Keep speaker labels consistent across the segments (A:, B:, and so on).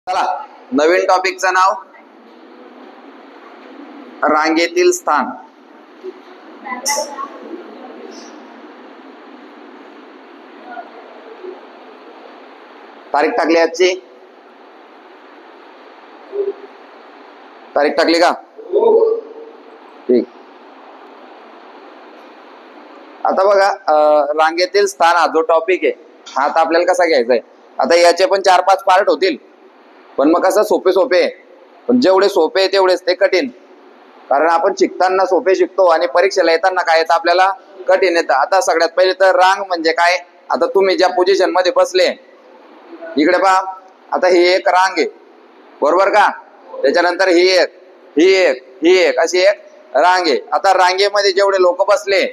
A: चला, नवीन टॉपिकचं नाव रांगेतील स्थान. तारीख टाकली, आजची तारीख टाकली का? ठीक. आता बघा, रांगेतील स्थान हा जो टॉपिक आहे हा आता आपल्याला कसा घ्यायचा आहे. आता याचे पण 4-5 पार्ट होतील, पण मग कसं सोपे सोपे, पण जेवढे सोपे तेवढेच ते कठीण. कारण आपण शिकताना सोपे शिकतो आणि परीक्षेला येताना काय येतं आपल्याला कठीण येतं. आता सगळ्यात पहिले तर रांग म्हणजे काय. आता तुम्ही ज्या पोझिशन मध्ये बसले इकडे पहा, आता ही एक रांग आहे, बरोबर का? त्याच्यानंतर ही एक, ही एक, ही एक, अशी एक रांग आहे. आता रांगेमध्ये जेवढे लोक बसले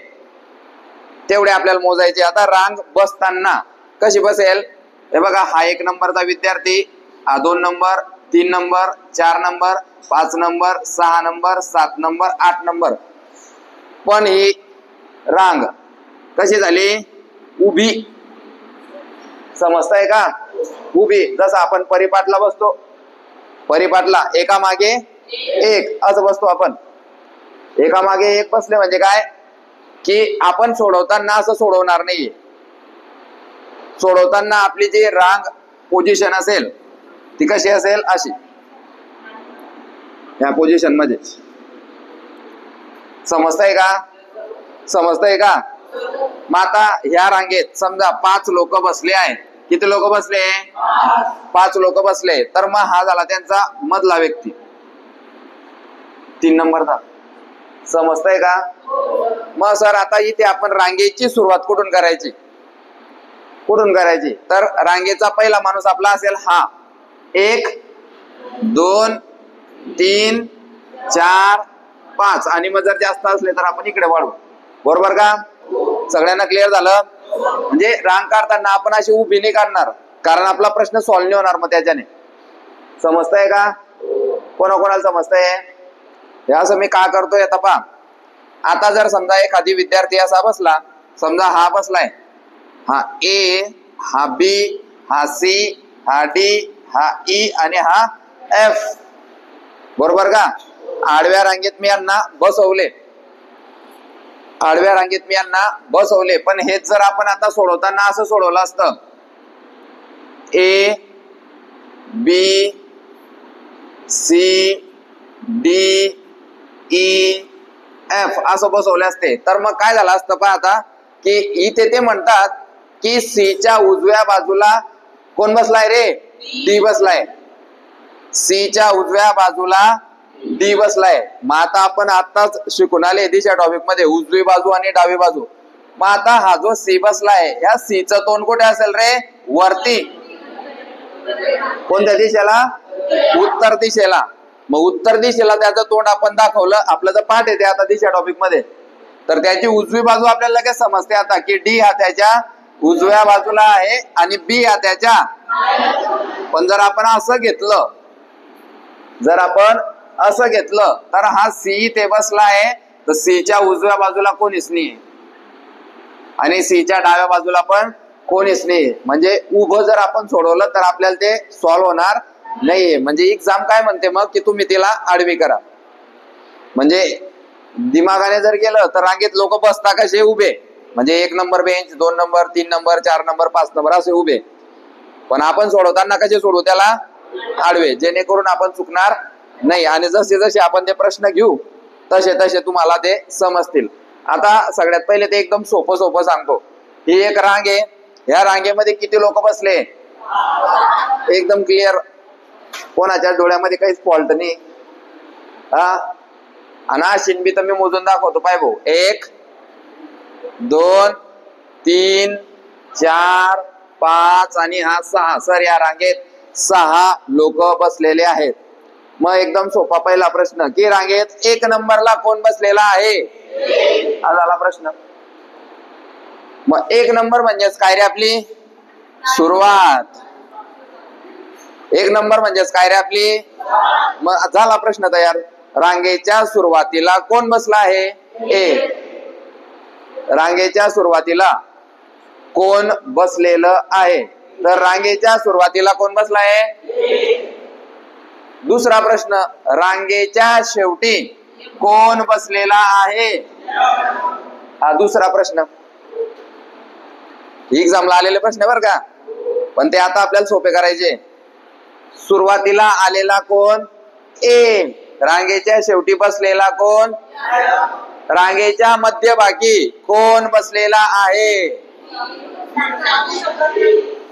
A: तेवढे आपल्याला मोजायचे. आता रांग बसताना कशी बसेल, हे बघा, हा 1 नंबरचा विद्यार्थी, हा 2 number, 3 number, 4 number, 5 number, 6 number, 7 number, 8 number. पण ही रांग कशी झाली, उभी. समजताय का? उभी. जसं आपण परिपाटला बसतो, परिपाटला एका मागे एक असं बसतो आपण. एका मागे एक बसले म्हणजे काय की आपण सोडवताना असं सोडवणार नाहीये. सोडवताना आपली जी रांग पोझिशन असेल ती कशी असेल, अशी, या पोझिशन मध्ये. समजताय का? समजताय का? मग आता ह्या रांगेत समजा 5 लोक बसले आहे. किती लोक बसले? 5 लोक बसले. तर मग हा झाला त्यांचा मधला व्यक्ती, 3 नंबरचा. समजताय का? मग सर आता इथे आपण रांगेची सुरुवात कुठून करायची? कुठून करायची? तर रांगेचा पहिला माणूस आपला असेल हा. 1 2 3 4 5 आणि मग जर जास्त असले तर आपण इकडे वाढवू. बरोबर का? सगळ्यांना क्लिअर झालं? म्हणजे रांग काढताना आपण अशी उभी नाही काढणार, कारण आपला प्रश्न सॉल्व्ह नाही होणार मग त्याच्याने. समजतंय का? कोणाकोणाला समजतंय? हे असं मी का करतोय आता पहा. आता जर समजा एखादी विद्यार्थी असा बसला, समजा हा बसलाय, हा ए, हा बी, हा सी, हा डी, हा ई आणि हा एफ. बरोबर का? आडव्या रांगेत मी यांना बसवले, आडव्या रांगेत मी यांना बसवले. पण हेच जर आपण आता सोडवताना असं सोडवलं असतं, A B C D E F असं बसवले असते, तर मग काय झालं असतं पहा आता, की इथे ते म्हणतात की सी च्या उजव्या बाजूला कोण बसलाय रे? डी बसलाय. सी च्या उजव्या बाजूला डी बसलाय. मग आता आपण आताच शिकून आले दिशा टॉपिक मध्ये उजवी बाजू आणि डावी बाजू. मग आता हा जो सी बसलाय, या सी चं तोंड कुठे असेल रे? वरती. कोणत्या दिशेला? उत्तर दिशेला. मग उत्तर दिशेला त्याचं तोंड आपण दाखवलं. आपलं जर पाठ येते आता दिशा टॉपिक मध्ये, तर त्याची उजवी बाजू आपल्याला लगेच समजते आता की डी हा त्याच्या उजव्या बाजूला आहे आणि बी हा त्याच्या. पण जर आपण असं घेतलं, जर आपण असं घेतलं तर हा सी ते बसला आहे, तर सी च्या उजव्या बाजूला कोणीच नाही आणि सी च्या डाव्या बाजूला पण कोणीच नाही. म्हणजे उभं जर आपण सोडवलं तर आपल्याला ते सॉल्व्ह होणार नाहीये. म्हणजे एक्झाम काय म्हणते मग की तुम्ही तिला आडवी करा. म्हणजे दिमागाने जर गेलं तर रांगेत लोक बसता कसे? उभे. म्हणजे 1 number bench, 2 number, 3 number, 4 number, 5 number असे उभे. पण आपण सोडवताना कसे सोडवू त्याला? आडवे, जेणेकरून आपण चुकणार नाही. आणि जसे जसे आपण ते प्रश्न घेऊ तसे तसे तुम्हाला ते समजतील. आता सगळ्यात पहिले ते एकदम सोपं सोपं सांगतो. ही एक रांग आहे, या रांगेमध्ये किती लोक बसले? एकदम क्लिअर, कोणाच्या डोळ्यामध्ये काहीच फॉल्ट नाही. आणि शिंबी तर मी मोजून दाखवतो. पाय भाऊ, 1 2 3 4 5 आणि हा 6. सर या रांगेत 6 लोक बसलेले आहेत. मग एकदम सोपा पहिला प्रश्न की रांगेत 1 नंबरला कोण बसलेला आहे? हा झाला प्रश्न. मग 1 नंबर म्हणजेच काय रे? आपली सुरुवात. 1 नंबर म्हणजेच काय रे? आपली. मग झाला प्रश्न तयार. रांगेच्या सुरुवातीला कोण बसला आहे? ए. रांगेच्या सुरुवातीला कोण बसलेलं आहे? तर रांगेच्या सुरुवातीला कोण बसला आहे? दुसरा प्रश्न, रांगेच्या शेवटी कोण बसलेला आहे? हा दुसरा प्रश्न, एक्झामला आलेले प्रश्न बर का, पण ते आता आपल्याला सोपे करायचे. सुरुवातीला आलेला कोण? ए. रांगेच्या शेवटी बसलेला कोण? रांगेच्या मध्यभागी कोण बसलेला आहे?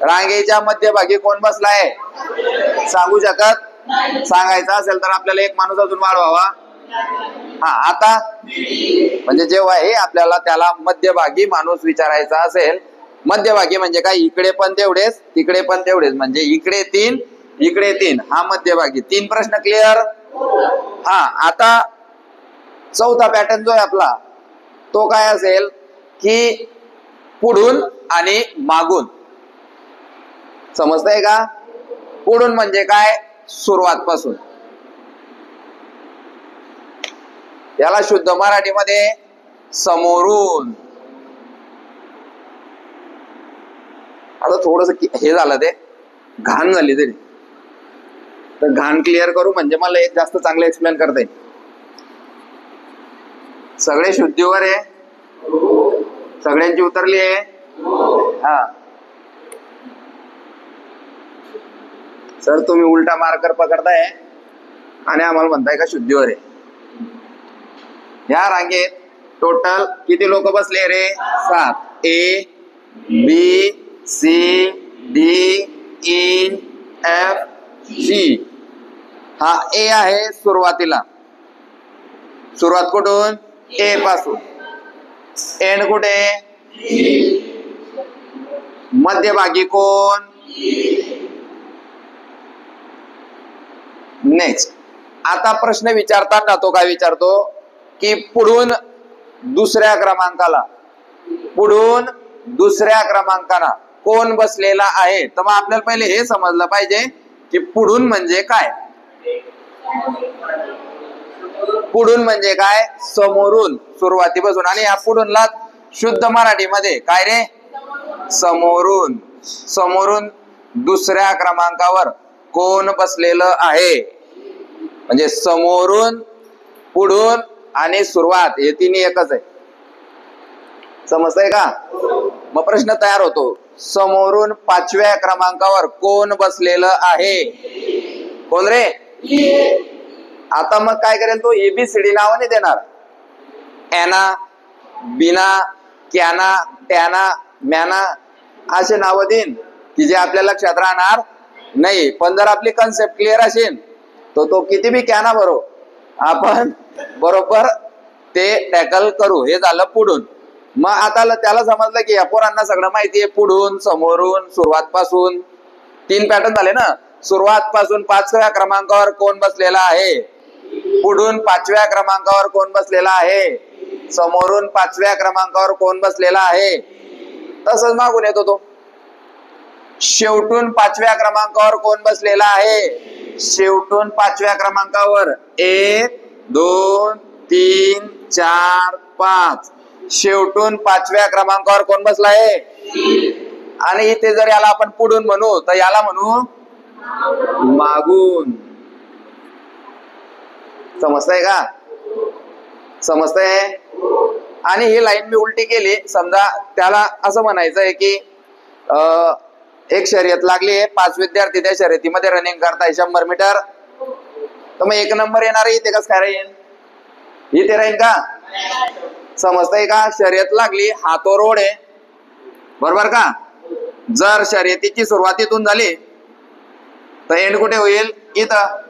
A: रांगेच्या मध्यभागी कोण बसलाय? सांगू शकत? सांगायचं असेल तर आपल्याला एक माणूस अजून वाढवावा. हा आता म्हणजे जेव्हा हे आपल्याला त्याला मध्यभागी माणूस विचारायचा असेल, मध्यभागी म्हणजे काय? इकडे पण तेवढेच, तिकडे पण तेवढेच, म्हणजे इकडे 3 इकडे 3, हा मध्यभागी. 3 प्रश्न क्लिअर? हा आता चौथा पॅटर्न जो आहे आपला, तो काय असेल की पुढून आणि मागून. समजतंय का? पुढून म्हणजे काय? सुरुवात पासून. याला शुद्ध मराठीमध्ये समोरून. आता थोडस हे झालं, ते घाण झाली तरी, तर घाण क्लिअर करू म्हणजे मला एक जास्त चांगलं एक्सप्लेन करता येईल. सगळे शुद्धीवर आहे? सगळ्यांची उतरली आहे? हा सर, तुम्ही उलटा मार्कर पकडताय आणि आम्हाला म्हणताय का शुद्धीवर आहे. या रांगेत टोटल किती लोक बसले रे? 7. A B C D E F G. हा ए आहे सुरुवातीला. सुरुवात कुठून? ए पासून. एंड कुठे? मध्यभागी कोण? नेक्स्ट. आता प्रश्न विचारताना तो काय विचारतो की पुढून दुसऱ्या क्रमांकाला, पुढून दुसऱ्या क्रमांकाला कोण बसलेला आहे? तर मग आपल्याला पहिले हे समजलं पाहिजे की पुढून म्हणजे काय. पुढून म्हणजे काय? समोरून, सुरुवातीपासून. आणि या पुढूनला शुद्ध मराठीमध्ये काय रे? समोरून. समोरून दुसऱ्या क्रमांकावर कोण बसलेलं आहे? म्हणजे समोरून, पुढून आणि सुरुवात हे तिन्ही एकच आहे. समजतंय का? मग प्रश्न तयार होतो, समोरून 5व्या क्रमांकावर कोण बसलेलं आहे? कोण रे? आता मग काय करेल तो? एबीसीडी नावाने देणार. एना, बिना, क्याना, टॅना, मॅना असे नाव देईन की जे आपल्या लक्षात राहणार नाही. पण जर आपली कन्सेप्ट क्लिअर असेल तर तो किती बी कॅना भरो, आपण बरोबर ते टॅकल करू. हे झालं पुढून. मग आता त्याला समजलं की या पोरांना सगळं माहिती आहे, पुढून, समोरून, सुरुवात पासून. 3 पॅटर्न झाले ना. सुरुवात पासून 5व्या क्रमांकावर कोण बसलेला आहे? पुढून 5व्या क्रमांकावर कोण बसलेला आहे? समोरून 5व्या क्रमांकावर कोण बसलेला आहे? तसंच मागून येतो तो. शेवटून 5व्या क्रमांकावर कोण बसलेला आहे? शेवटून 5व्या क्रमांकावर 1 2 3 4 5. शेवटून 5व्या क्रमांकावर कोण बसला आहे? आणि इथे जर याला आपण पुढून म्हणू तर याला म्हणू मागून. समजतंय का? समजतंय? आणि ही लाईन मी उलटी केली. समजा त्याला असं म्हणायचंय की एक शर्यत लागली आहे, 5 विद्यार्थी त्या शर्यतीमध्ये रनिंग करताय 100 मीटर. तर मग 1 नंबर येणार इथे कसं काय राहील? इथे राहील का? समजतंय का? शर्यत लागली, हा तो रोड आहे बरोबर का? जर शर्यतीची सुरुवात इथून झाली तर एंड कुठे होईल? इथं.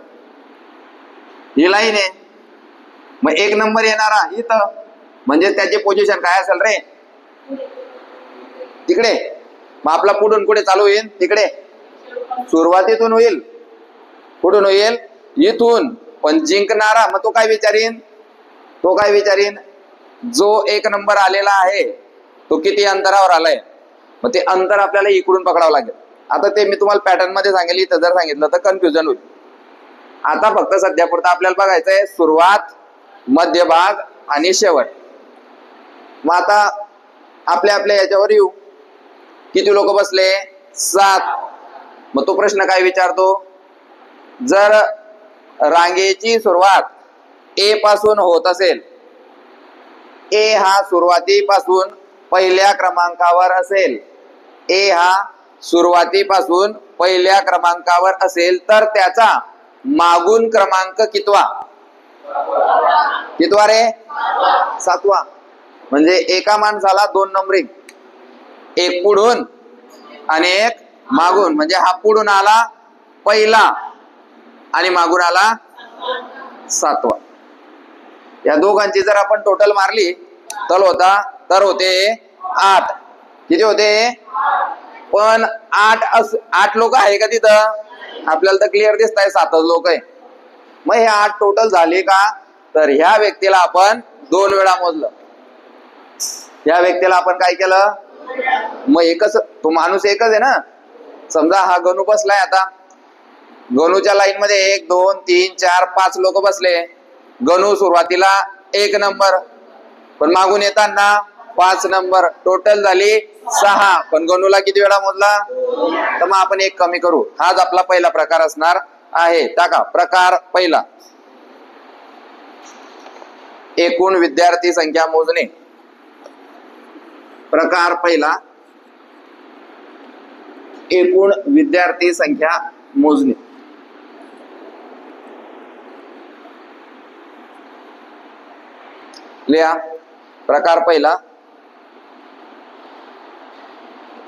A: ही लाईन आहे. मग 1 नंबर येणारा इथं, म्हणजे त्याची पोझिशन काय असेल रे? तिकडे. मग आपला पुढून कुठे चालू होईल? तिकडे. सुरुवातीतून होईल. कुठून होईल? इथून. पण जिंकणारा मग तो काय विचारीन? तो काय विचारीन? जो 1 नंबर आलेला आहे तो किती अंतरावर आलाय? मग ते अंतर आपल्याला इकडून पकडावं लागेल. आता ते मी तुम्हाला पॅटर्न मध्ये सांगेल, इथं जर सांगितलं तर कन्फ्युजन होईल. आता फक्त सध्या पुरता आपल्याला बघायचंय सुरुवात, मध्यभाग आणि शेवट. मग आता आपल्या आपल्या याच्यावर येऊ. किती लोक बसले? 7. मग तो प्रश्न काय विचारतो? जर रांगेची सुरुवात ए पासून होत असेल, ए हा सुरुवातीपासून पहिल्या क्रमांकावर असेल, ए हा सुरुवातीपासून पहिल्या क्रमांकावर असेल तर त्याचा मागून क्रमांक कितवा? कितवा रे? 7वा. म्हणजे एका माणसाला 2 नंबरिंग, एक पुढून आणि एक मागून. म्हणजे हा पुढून आला पहिला आणि मागून आला 7वा. या दोघांची जर आपण टोटल मारली तर होते 8. किती होते? पण 8 लोक आहे का तिथं? आपल्याला तर क्लिअर दिसत आहे 7च लोक आहे. मग हे 8 टोटल झाले का? तर ह्या व्यक्तीला आपण 2 वेळा मोजलं. या व्यक्तीला आपण काय केलं? मग एकच, तो माणूस एकच आहे ना. समजा हा गणू बसलाय, आता गणूच्या लाईन मध्ये 1 2 3 4 5 लोक बसले. गणू सुरुवातीला 1 नंबर, पण मागून येताना 5 नंबर, टोटल झाली 6. पण गणूला किती वेळा मोजला? तर मग आपण 1 कमी करू. हाच आपला पहिला प्रकार असणार आहे. टाका प्रकार पहिला, एकूण विद्यार्थी संख्या मोजणे. प्रकार पहिला, एकूण विद्यार्थी संख्या मोजणे. लिहा. प्रकार पहिला,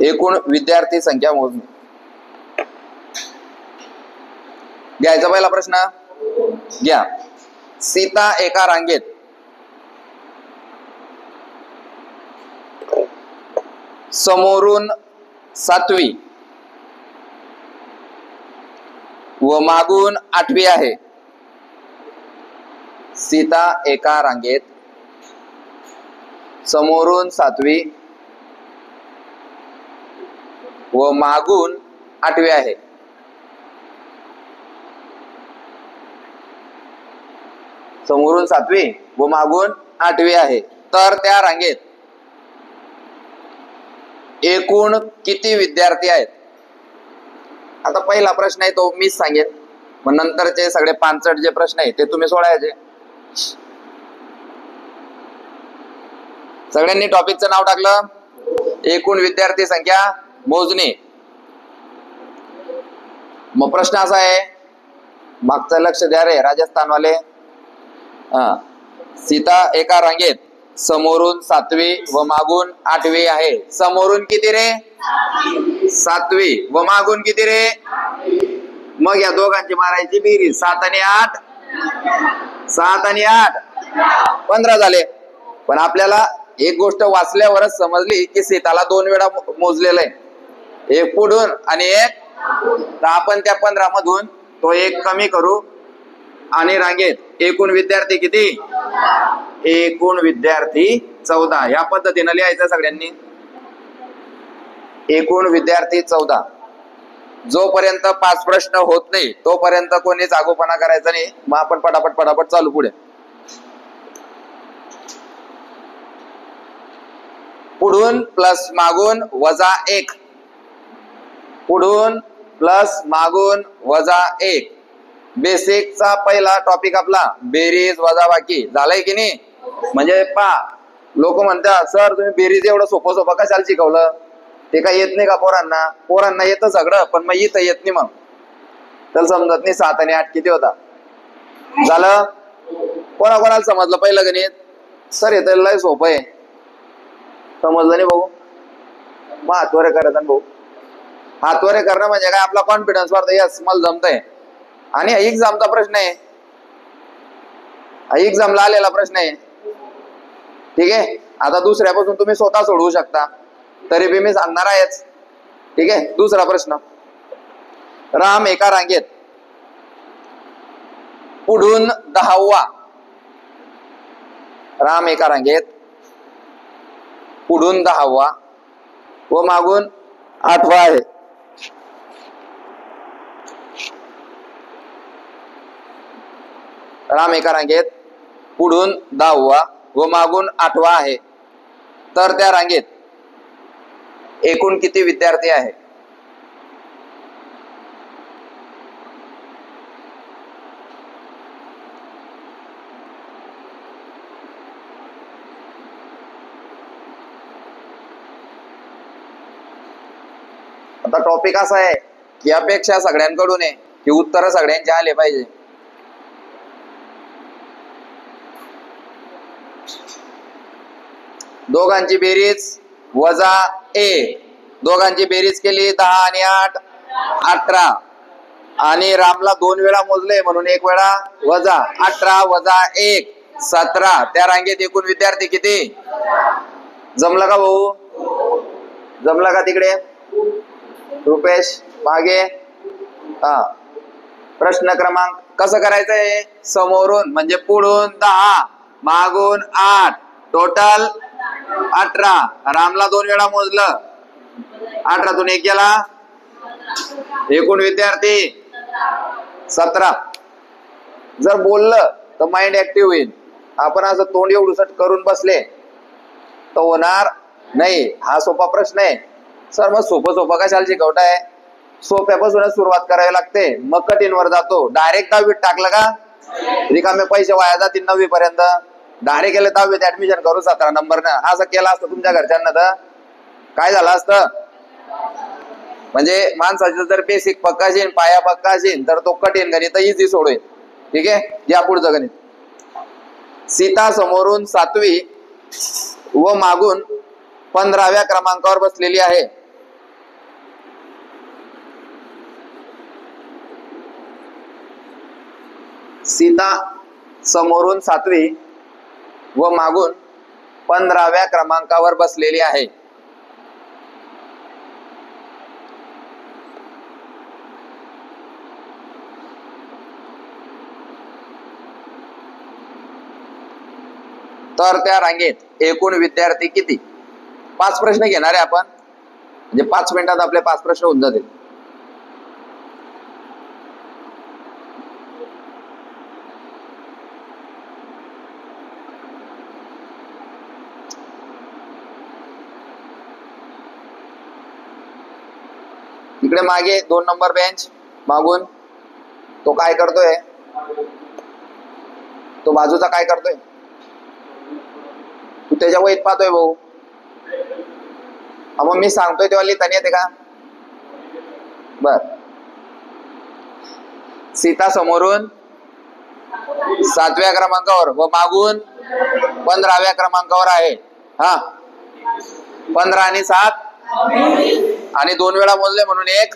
A: एकूण विद्यार्थी संख्या मोजणे. घ्यायचा पहिला प्रश्न घ्या. सीता एका रांगेत समोरून 7वी व मागून 8वी आहे. सीता एका रांगेत समोरून 7वी व मागून 8वी आहे. समोरून 7वी व मागून 8वी आहे. तर त्या रांगेत एकूण किती विद्यार्थी आहेत? आता पहिला प्रश्न आहे तो मीच सांगेन, मग नंतरचे सगळे 65 जे प्रश्न आहेत ते तुम्ही सोडायचे. सगळ्यांनी टॉपिकचं नाव टाकलं, एकूण विद्यार्थी संख्या मोजणे. मग प्रश्न असा आहे, मागचं लक्ष द्या रे राजस्थानवाले. सीता एका रांगेत समोरून 7वी व मागून 8वी आहे. समोरून किती रे? 7वी व मागून किती रे? मग या दोघांची मारायची बेरीज. 7 आणि 8, 7 आणि 8 15 झाले. पण आपल्याला एक गोष्ट वाचल्यावरच समजली की सीताला 2 वेळा मोजलेलं आहे, एक पुढून आणि एक. तर आपण त्या 15 मधून तो 1 कमी करू आणि रांगेत एकूण विद्यार्थी किती? एकूण विद्यार्थी 14. या पद्धतीने लिहायचं सगळ्यांनी. एकूण विद्यार्थी 14. जोपर्यंत 5 प्रश्न होत नाही तोपर्यंत कोणीच आगोपणा करायचा नाही. मग आपण पटापट चालू पुढे. पुढून प्लस मागून वजा 1, पुढून प्लस मागून वजा 1. बेसिकचा पहिला टॉपिक आपला बेरीज वजाबाकी झालाय की नाही? म्हणजे लोक म्हणतात सर तुम्ही बेरीज एवढं सोपं कशाला शिकवलं? ते काय येत नाही का पोरांना? पोरांना येतं सगळं, पण मग इथं येत नाही. मग तर समजत नाही 7 आणि 8 किती होता. झालं? कोणाला समजलं पहिलं गणित? सर येतं लय सोपं आहे. समजलं नाही भाऊ? मग हातवरे करायचं भाऊ. हातवरे करणं म्हणजे काय? आपला कॉन्फिडन्स वाढतो. यस मला जमतंय. आणि एक्झामचा प्रश्न आहे, एक्झामला आलेला प्रश्न आहे. ठीक आहे. आता दुसऱ्यापासून तुम्ही स्वतः सोडवू शकता, तरी बी मी सांगणार आहेच. ठीक आहे. दुसरा प्रश्न, राम एका रांगेत पुढून 10वा, राम एका रांगेत पुढून 10वा व मागून 8वा आहे. राम एका रांगेत पुढून 10वा व मागून 8वा आहे. तर त्या रांगेत एकूण किती विद्यार्थी आहे? आता टॉपिक असा आहे की अपेक्षा सगळ्यांकडून आहे की उत्तर सगळ्यांचे आले पाहिजे. दोघांची बेरीज वजा 1, दोघांची बेरीज केली 10 आणि 8 18, आणि रामला 2 वेळा मोजले म्हणून 1 वेळा वजा 18 वजा 1 17. त्या रांगेत एकूण विद्यार्थी किती? जमलं का भाऊ? जमलं का तिकडे? रुपेश मागे. हा, प्रश्न क्रमांक कसं करायचंय? समोरून म्हणजे पुढून 10 मागून 8 टोटल 18. रामला 2 वेळा मोजलं, 18तून 1 गेला, एकूण विद्यार्थी 17. जर बोललं तर माइंड ऍक्टिव्ह होईल. आपण असं तोंड एवढूसट करून बसले तर होणार नाही. हा सोपा प्रश्न आहे सर. मग सोपं कशाला शिकवताय? सोप्यापासूनच सुरुवात करावी लागते, मग कठीण वर जातो. डायरेक्ट 10वीत टाकलं का रिकामे पैसे वाया जातील 9वी पर्यंत. डायरेक्ट गेले 10वीत ऍडमिशन करू 17 नंबरनं. असं केलं असतं तुमच्या घरच्यांना तर काय झालं असतं? म्हणजे माणसाचं जर बेसिक पक्का असेल, पाया पक्का असेल, तर तो कठीण गणित इझी सोडवेल. ठीक आहे, या पुढचं गणित. सीता समोरून 7वी व मागून 15व्या क्रमांकावर बसलेली आहे. सीता समोरून 7वी व मागून 15व्या क्रमांकावर बसलेली आहे. तर त्या रांगेत एकूण विद्यार्थी किती? 5 प्रश्न घेणार आहे आपण, म्हणजे 5 मिनिटात आपले 5 प्रश्न होऊन जातील. इकडे मागे 2 नंबर बेंच मागून तो काय करतोय? तो बाजूचा काय करतोय? तू त्याच्या वहीत पाहतोय भाऊ. मग मी सांगतोय तेव्हा लिहिता येते का? बर. सीता समोरून 7व्या क्रमांकावर व मागून 15व्या क्रमांकावर आहे. हा, 15 आणि 7 आणि 2 वेळा मोजले म्हणून 1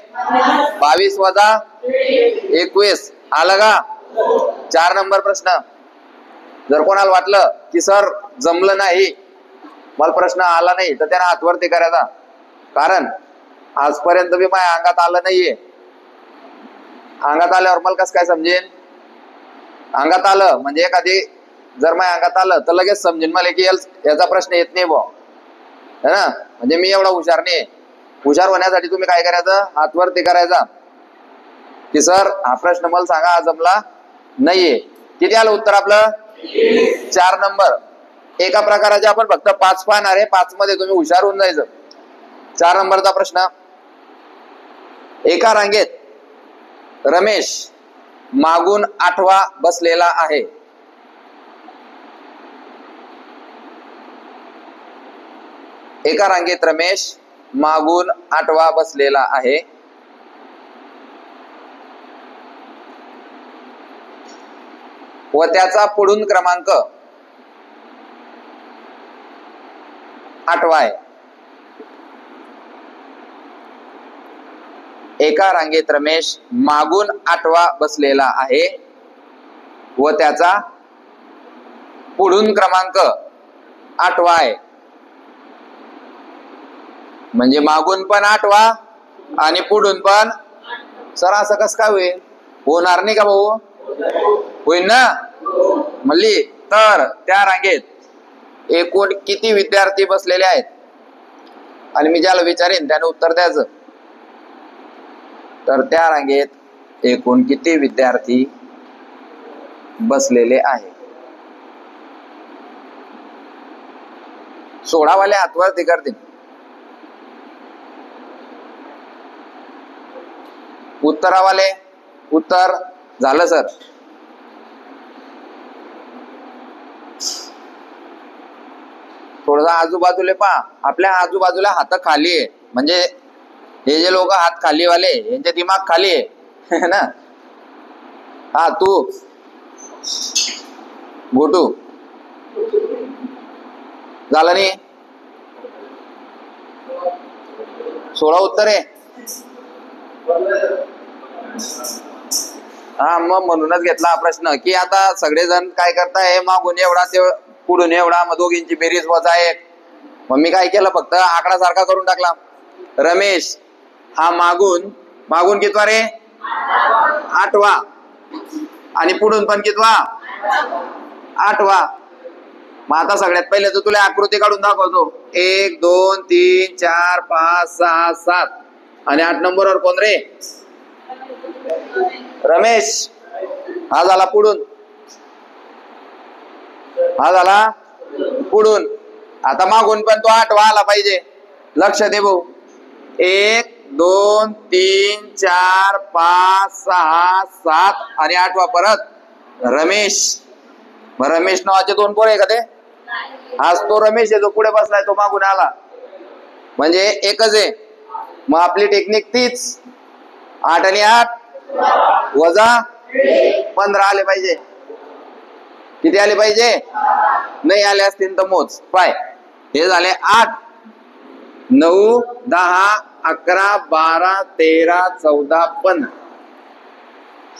A: 22 वजा 21 आलं का? 4 नंबर प्रश्न. जर कोणाला वाटलं की सर जमलं नाही, मला प्रश्न आला नाही, तर त्याने हातवरती करायचा. कारण आजपर्यंत मी माझ्या अंगात आलं नाहीये. अंगात आल्यावर मला कसं काय समजेल? अंगात आलं म्हणजे एखादी जर माझ्या अंगात आलं तर लगेच समजेल मला की याचा प्रश्न येत नाही बुवा, है ना. म्हणजे मी एवढा हुशार नाही. हुशार होण्यासाठी तुम्ही काय करायचं? हातवरती करायचा की सर हा प्रश्न मला सांगा, हा जमला नाहीये. किती आलं उत्तर आपलं? 4 नंबर. एका प्रकाराचे आपण फक्त 5 पाहणार आहे. 5 मध्ये तुम्ही हुशार होऊन जायचं. 4 नंबरचा प्रश्न. एका रांगेत रमेश मागून 8वा बसलेला आहे. एका रांगेत रमेश मागून 8वा बसलेला आहे. व त्याचा पुढून क्रमांक 8वा आहे. एका रांगेत रमेश मागून 8वा बसलेला आहे व त्याचा पुढून क्रमांक 8वा आहे. म्हणजे मागून पण 8वा आणि पुढून पण. सर असं कसं काय होईल? होणार नाही का भाऊ? होईल ना म्हणली. तर त्या रांगेत एकूण किती विद्यार्थी बसलेले आहेत? आणि मी ज्याला विचारेन त्याने उत्तर द्यायचं. तर त्या रांगेत एकूण किती विद्यार्थी बसलेले आहे? 16 वाले हातवरती करतील. उत्तरावाले उत्तर झालं सर. थोडं आजूबाजूला पहा. आपल्या आजूबाजूला हात खाली आहे म्हणजे हे जे लोक हात खाली वाले यांचे दिमाग खाली आहे ना. हा तू गोटू झालं नाही. 16 उत्तर आहे. हा मग म्हणूनच घेतला हा प्रश्न की आता सगळेजण काय करताय, मागून एवढा ते पुढून एवढा, मग दोघींची बेरीज वजा 1. मग मी काय केलं, फक्त आकडा सारखा करून टाकला. रमेश हा मागून कितवा रे, 8वा, आणि पुढून पण कितवा, 8वा. मग आता सगळ्यात पहिले तर तुला आकृती काढून दाखवतो. 1 2 3 4 5 6 7 आणि 8 नंबरवर कोण रे, रमेश. हा झाला पुढून, हा झाला पुढून. आता मागून पण तो 8वा आला पाहिजे. लक्ष दे भाऊ. 1 2 3 4 5 6 7 आणि 8वा परत रमेश. मग रमेश नावाचे 2 पोरं आहे का ते? हाच तो रमेश आहे जो पुढे बसलाय, तो मागून आला म्हणजे एकच आहे. मग आपली टेक्निक तीच, 8 आणि 8 वजा 15 आले पाहिजे. किती आले पाहिजे? नाही आले असतील तर मोज. पाय हे झाले 8 9 10 11 12 13 14 15.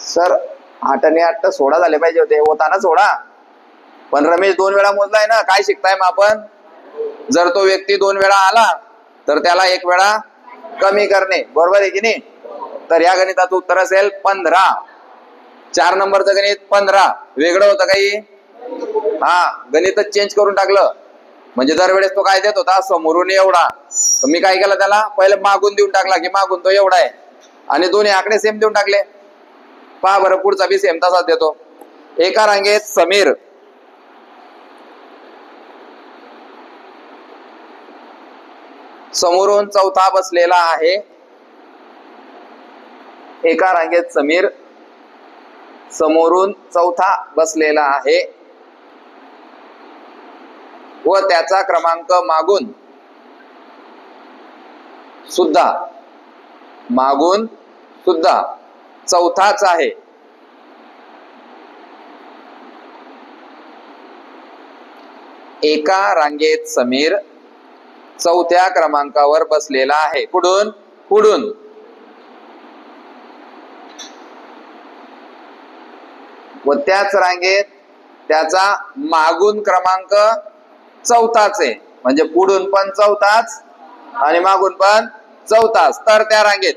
A: सर 8 आणि 8 तर 16 झाले पाहिजे होते. होता ना 16, पण रमेश 2 वेळा मोजलाय ना. काय शिकताय मग आपण, जर तो व्यक्ती 2 वेळा आला तर त्याला 1 वेळा कमी करणे, बरोबर आहे की नाही. तर या गणिताचं उत्तर असेल 15. 4 नंबरचं गणित 15 वेगळं होतं काही, हा गणितच चेंज करून टाकलं. म्हणजे दरवेळेस तो काय देत होता, समोरून एवढा, तर मी काय केलं, त्याला पहिले मागून देऊन टाकला की मागून तो एवढा आहे, आणि दोन्ही आकडे सेम देऊन टाकले. पहा बरं, पुढचा बी सेम तसाच देतो. एका रांगेत समीर समोरून चौथा बसलेला आहे. एका रांगेत समीर समोरून चौथा बसलेला आहे व त्याचा क्रमांक मागून सुद्धा चौथाच आहे. एका रांगेत समीर चौथ्या क्रमांकावर बसलेला आहे. पुढून व त्याच रांगेत त्याचा मागून क्रमांक चौथाच आहे. म्हणजे पुढून पण चौथाच आणि मागून पण चौथाच. तर त्या रांगेत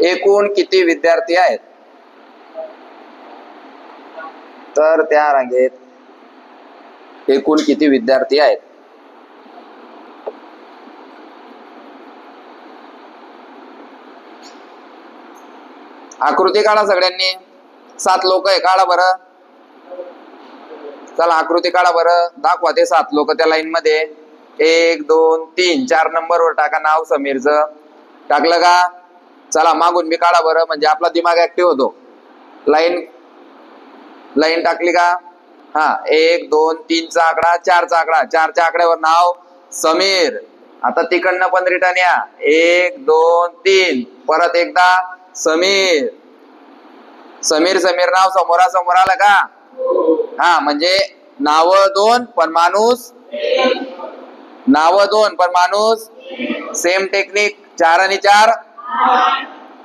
A: एकूण किती विद्यार्थी आहेत? तर त्या रांगेत एकूण किती विद्यार्थी आहेत? आकृती काढा सगळ्यांनी. 7 लोक आहे, काढा बरं. चला आकृती काढा बरं, दाखवा ते 7 लोक त्या लाईन मध्ये. 1 2 3 4 नंबरवर टाका नाव समीरचं. टाकलं का? चला मागून बी काढा बरं, म्हणजे आपला दिमाग ऍक्टिव्ह होतो. लाईन टाकली का? हा 1 2 3 चा आकडा, 4 चा आकडा, 4 च्या आकड्यावर नाव समीर. आता तिकडनं पण रिटर्न या. 1 2 3 परत एकदा समीर. समीर नाव समोरासमोर आलं का? हा म्हणजे नाव 2 पण माणूस, नाव 2 पण माणूस. Same technique. 4 आणि 4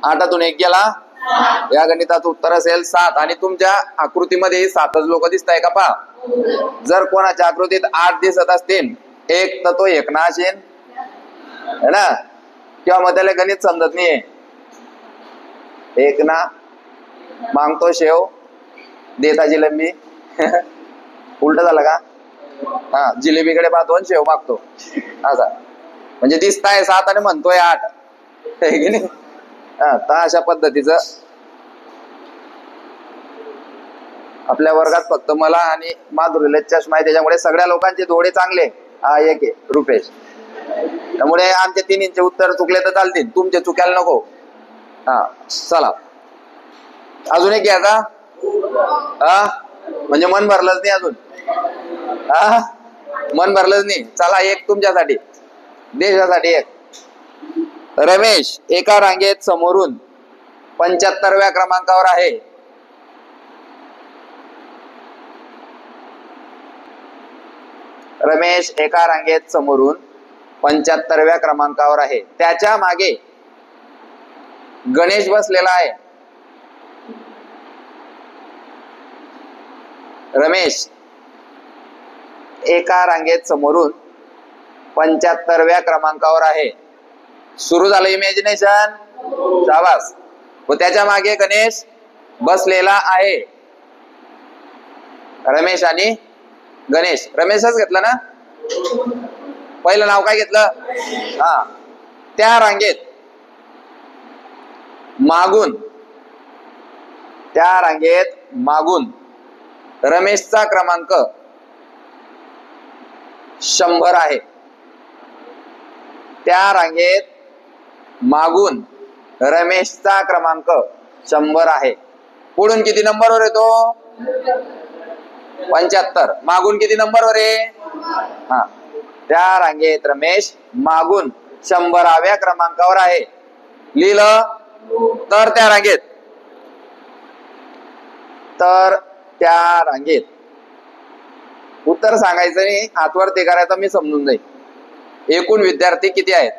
A: 8तून 1 गेला. या गणिताचं उत्तर असेल 7. आणि तुमच्या आकृतीमध्ये 7च लोक दिसत आहे का पहा. जर कोणाच्या आकृतीत 8 दिसत असतील, एक तर तो एकना असेल है ना, किंवा मग त्याला गणित समजत नाहीये. एकना मागतो शेव, देता जिलेबी. उलट झालं का? हा जिलेबीकडे पाहतो आणि शेव मागतो असा. म्हणजे दिसताय 7 आणि म्हणतोय 8 आहे की नाही. तर अशा पद्धतीचं आपल्या वर्गात फक्त मला आणि माधुरीला चष्मा आहे, त्याच्यामुळे सगळ्या लोकांचे डोळे चांगले. हा एक आहे रुपेश. त्यामुळे आमचे तिन्हींचे उत्तर चुकले तर चालतील, तुमचे चुकायला नको. हा चला अजून एक घ्या का? हा म्हणजे मन भरलंच नाही अजून. हा मन भरलंच नाही. चला एक तुमच्यासाठी, देशासाठी एक. रमेश एका रांगेत समोरून 75व्या क्रमांकावर आहे. रमेश एका रांगेत समोरून 75व्या क्रमांकावर आहे. त्याच्या मागे गणेश बसलेला आहे. रमेश एका रांगेत समोरून 75व्या क्रमांकावर आहे. सुरू झालं इमॅजिनेशन. शाबास. व त्याच्या मागे गणेश बसलेला आहे. रमेश आणि गणेश. रमेशच घेतलं ना, पहिलं नाव काय घेतलं? हा. त्या रांगेत मागून, त्या रांगेत मागून रमेशचा क्रमांक 100 आहे. त्या रांगेत मागून रमेशचा क्रमांक 100 आहे. पुढून किती नंबरवर येतो? 75. मागून किती नंबरवर आहे? हा. त्या रांगेत रमेश मागून 100व्या क्रमांकावर आहे. लिहिलं. तर त्या रांगेत, तर त्या रांगेत उत्तर सांगायचं नाही, हातवरती करायचं, मी समजून जाईल. एकूण विद्यार्थी किती आहेत?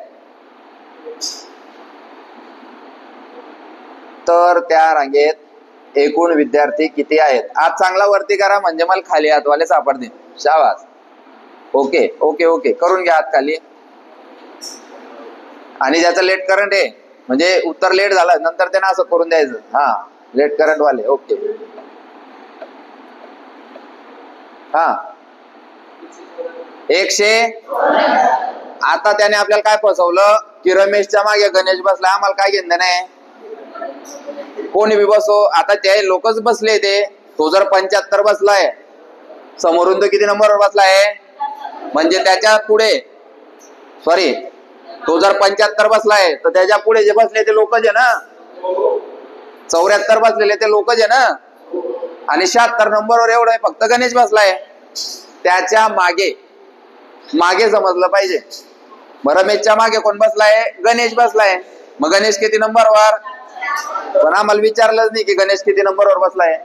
A: तर त्या रांगेत एकूण विद्यार्थी किती आहेत? आज चांगला वरती करा म्हणजे मला खाली हातवाले सापडतील. शाबास. Okay okay okay. करून घ्या हात खाली. आणि ज्याचं लेट करंट आहे, म्हणजे उत्तर लेट झालं नंतर त्यांना असं करून द्यायचं. हा, लेट करंट वाले. ओके. हा, 100. आता त्याने आपल्याला काय फसवलं की रमेशच्या मागे गणेश बसला. आम्हाला काय घेणं नाही, कोणी बी बसो. आता ते लोकच बसले. ते तो जर 75 बसलाय समोरून, तो किती नंबरवर बसलाय? म्हणजे त्याच्या पुढे, सॉरी, तो जर 75 बसलाय तर त्याच्या पुढे जे बसले ते लोकच आहे ना. 74 बसलेले ते लोकच आहे ना. आणि 76 नंबरवर एवढं आहे फक्त गणेश बसलाय. त्याच्या मागे, मागे समजलं पाहिजे. रमेशच्या मागे कोण बसलाय? गणेश बसलाय. मग गणेश किती नंबरवर? पण आम्हाला विचारलंच नाही की गणेश किती नंबरवर बसलाय.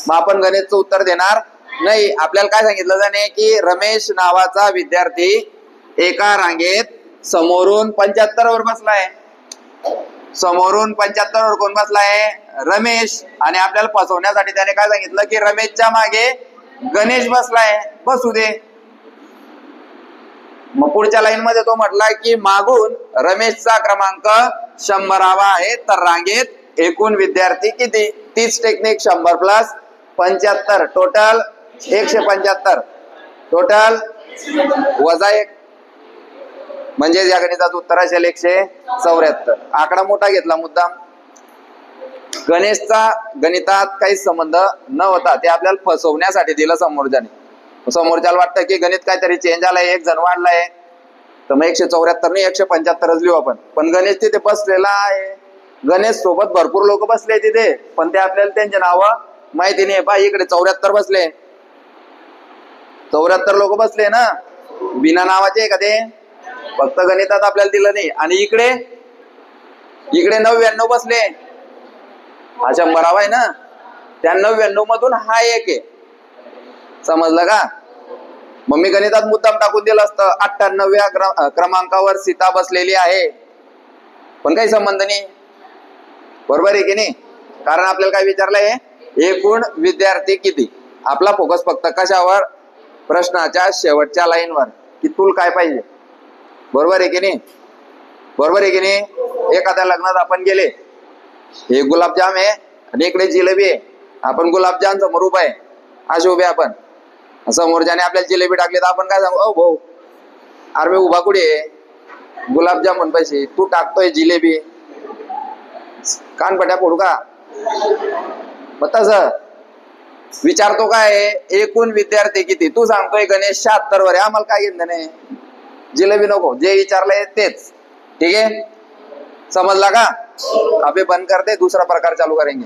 A: मग आपण गणेशचं उत्तर देणार नाही. आपल्याला काय सांगितलं जाणे की रमेश नावाचा विद्यार्थी एका रांगेत समोरून 75वर बसलाय. समोरून 75वर कोण बसलाय? रमेश. आणि आपल्याला फसवण्यासाठी त्याने काय सांगितलं की रमेशच्या मागे गणेश बसलाय. बसू दे. मग पुढच्या लाईन मध्ये तो म्हटला की मागून रमेशचा क्रमांक 100 आहे. तर रांगेत एकूण विद्यार्थी किती? तीच टेक्निक. 100 plus 75 total 175. टोटल वजा 1 म्हणजे या गणिताचं उत्तर असेल 174. आकडा मोठा घेतला मुद्दाम. गणेशचा गणितात काही संबंध न होता ते आपल्याला फसवण्यासाठी दिलं समोरच्याने. समोरच्याला वाटतं की गणित काहीतरी चेंज आलाय, एक जण वाढलाय, तर मग 174 नाही 175च लिहू आपण. पण गणेश तिथे बसलेला आहे. गणेश सोबत भरपूर लोक बसले तिथे, पण ते आपल्याला त्यांचे नाव माहिती नाही. पहा इकडे 74 बसले, 74 लोक बसले ना, बिना नावाचे का ते? फक्त गणितात आपल्याला दिलं नाही. आणि इकडे, इकडे 99 बसले. हा 100 आहे ना, त्या 99 मधून हा एक आहे. समजलं का? मग मी गणितात मुद्दाम टाकून दिलं असतं 98व्या क्रमांकावर सीता बसलेली आहे, पण काही संबंध नाही. बरोबर आहे की नाही? कारण आपल्याला काय विचारलंय? एकूण विद्यार्थी किती. आपला फोकस फक्त कशावर? प्रश्नाच्या शेवटच्या लाईनवर, की तुला काय पाहिजे. बरोबर आहे की नाही? बरोबर आहे की नाही? एखाद्या लग्नात आपण गेले, हे गुलाबजाम आहे आणि इकडे जिलेबी आहे. आपण गुलाबजाम समोर उभा आहे, असे उभे आपण. समोरच्याने आपल्याला जिलेबी टाकली तर आपण काय सांगू? ओ भाऊ, अरे मी उभा कुठे आहे? गुलाबजाम म्हण पैसे, तू टाकतोय जिलेबी. कानपट्या फोडू का? मग तसं विचारतो काय? एकूण विद्यार्थी किती. तू सांगतोय गणेश 76 वर आहे, आम्हाला काय घेणं नाही. जिलेबी नको, जे विचारलंय तेच. ठीक आहे? समजला का? अभी बंद करते, दूसरा प्रकार चालू करेंगे.